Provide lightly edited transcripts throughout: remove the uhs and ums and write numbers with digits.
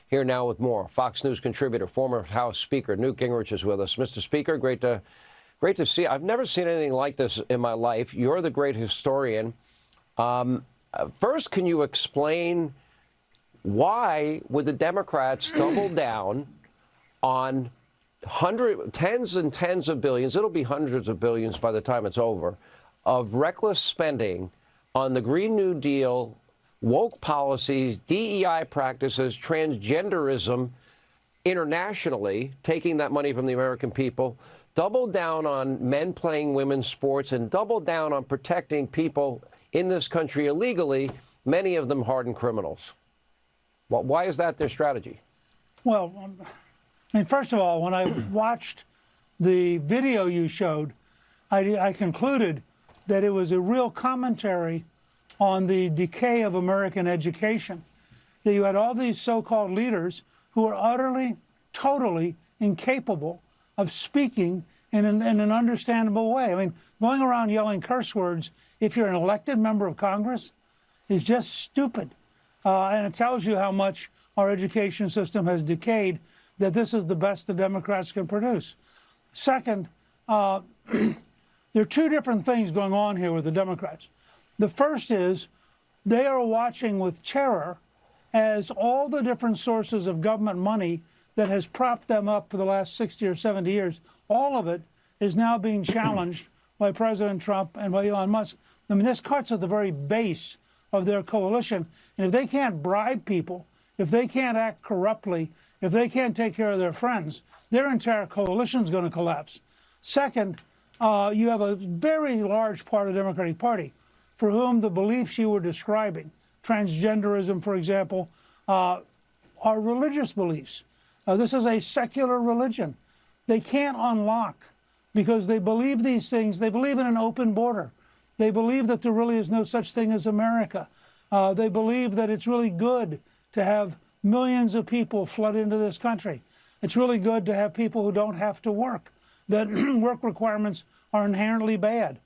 Here now with more. Fox News contributor, former House Speaker Newt Gingrich is with us. Mr. Speaker, great to see you. I've never seen anything like this in my life. You're the great historian. First, can you explain why would the Democrats double down on tens and tens of billions, it'll be hundreds of billions by the time it's over, of reckless spending on the Green New Deal, woke policies, DEI practices, transgenderism internationally, taking that money from the American people, double down on men playing women's sports, and double down on protecting people in this country illegally, many of them hardened criminals. Well, why is that their strategy? Well, I mean, first of all, when I watched the video you showed, I concluded that it was a real commentary on the decay of American education. That you had all these so-called leaders who are utterly, totally incapable of speaking in an understandable way. I mean, going around yelling curse words if you're an elected member of Congress is just stupid. And it tells you how much our education system has decayed, that this is the best the Democrats can produce. Second, there are two different things going on here with the Democrats. The first is they are watching with terror as all the different sources of government money that has propped them up for the last 60 or 70 years, all of it is now being challenged by President Trump and by Elon Musk. I mean, this cuts at the very base of their coalition. And if they can't bribe people, if they can't act corruptly, if they can't take care of their friends, their entire coalition is going to collapse. Second, you have a very large part of the Democratic Party for whom the beliefs you were describing, transgenderism, for example, are religious beliefs. This is a secular religion. They can't unlock because they believe these things. They believe in an open border. They believe that there really is no such thing as America. They believe that it's really good to have millions of people flood into this country. It's really good to have people who don't have to work, that work requirements are inherently bad.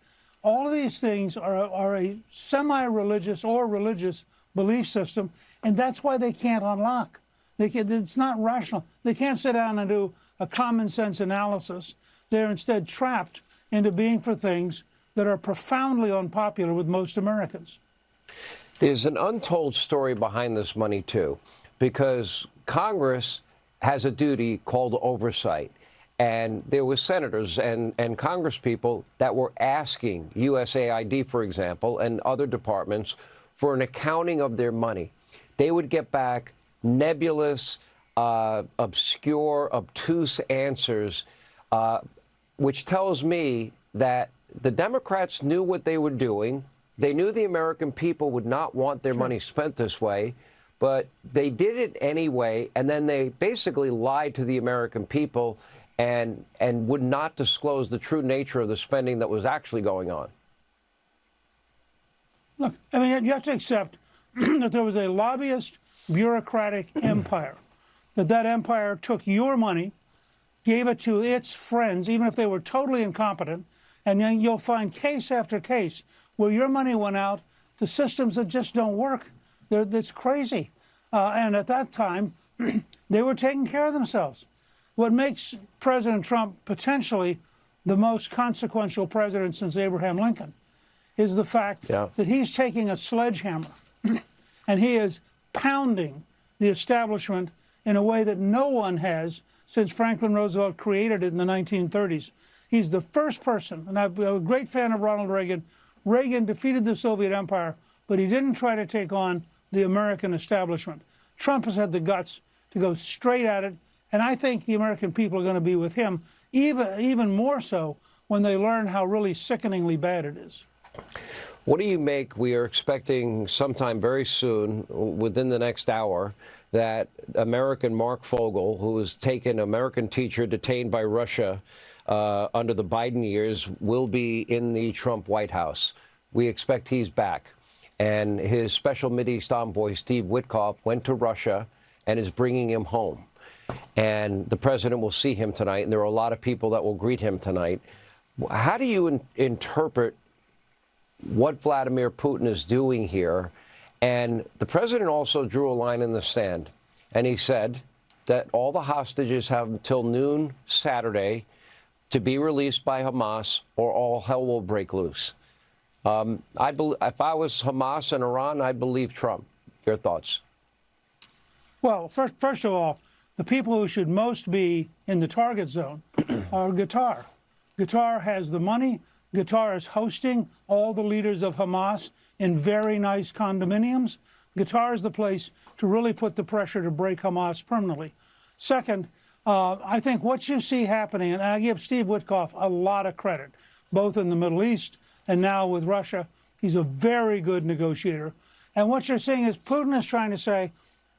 All of these things are a semi-religious or religious belief system, and that's why they can't unlock. It's not rational. They can't sit down and do a common sense analysis. They're instead trapped into being for things that are profoundly unpopular with most Americans. There's an untold story behind this money, too, because Congress has a duty called oversight. And there were senators and congresspeople that were asking USAID, for example, and other departments for an accounting of their money. They would get back nebulous, obscure, obtuse answers, which tells me that the Democrats knew what they were doing. They knew the American people would not want their money spent this way, but they did it anyway, and then they basically lied to the American people and would not disclose the true nature of the spending that was actually going on. Look, I mean, you have to accept that there was a lobbyist bureaucratic empire, that empire took your money, gave it to its friends, even if they were totally incompetent, and then you'll find case after case where your money went out to systems that just don't work. That's crazy. And at that time, they were taking care of themselves. What makes President Trump potentially the most consequential president since Abraham Lincoln is the fact that he's taking a sledgehammer and he is pounding the establishment in a way that no one has since Franklin Roosevelt created it in the 1930s. He's the first person, and I'm a great fan of Ronald Reagan. Reagan defeated the Soviet Empire, but he didn't try to take on the American establishment. Trump has had the guts to go straight at it, and I think the American people are going to be with him, even more so when they learn how really sickeningly bad it is. What do you make? We are expecting sometime very soon, within the next hour, that American Mark Fogel, who was taken, American teacher detained by Russia under the Biden years, will be in the Trump White House. We expect he's back. And his special Mideast envoy, Steve Witkoff, went to Russia and is bringing him home. And the president will see him tonight, and there are a lot of people that will greet him tonight. How do you interpret what Vladimir Putin is doing here? And the president also drew a line in the sand. and he said that all the hostages have until noon Saturday to be released by Hamas, or all hell will break loose. If I was Hamas and Iran, I'd believe Trump. Your thoughts? Well, first of all, the people who should most be in the target zone are Qatar. Qatar has the money. Qatar is hosting all the leaders of Hamas in very nice condominiums. Qatar is the place to really put the pressure to break Hamas permanently. Second, I think what you see happening, and I give Steve Witkoff a lot of credit, both in the Middle East and now with Russia. He's a very good negotiator. And what you're seeing is Putin is trying to say,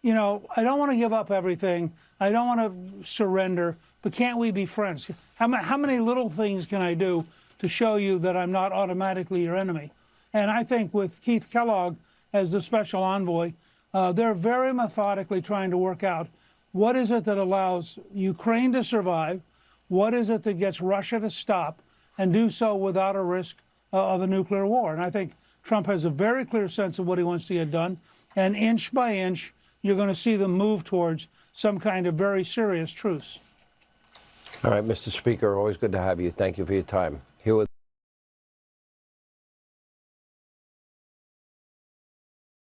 you know, I don't want to give up everything. I don't want to surrender, but can't we be friends? How many little things can I do to show you that I'm not automatically your enemy? And I think with Keith Kellogg as the special envoy, they're very methodically trying to work out what is it that allows Ukraine to survive, what is it that gets Russia to stop and do so without a risk of a nuclear war. And I think Trump has a very clear sense of what he wants to get done, and inch by inch, you're going to see them move towards some kind of very serious truce. All right, Mr. Speaker, always good to have you. Thank you for your time.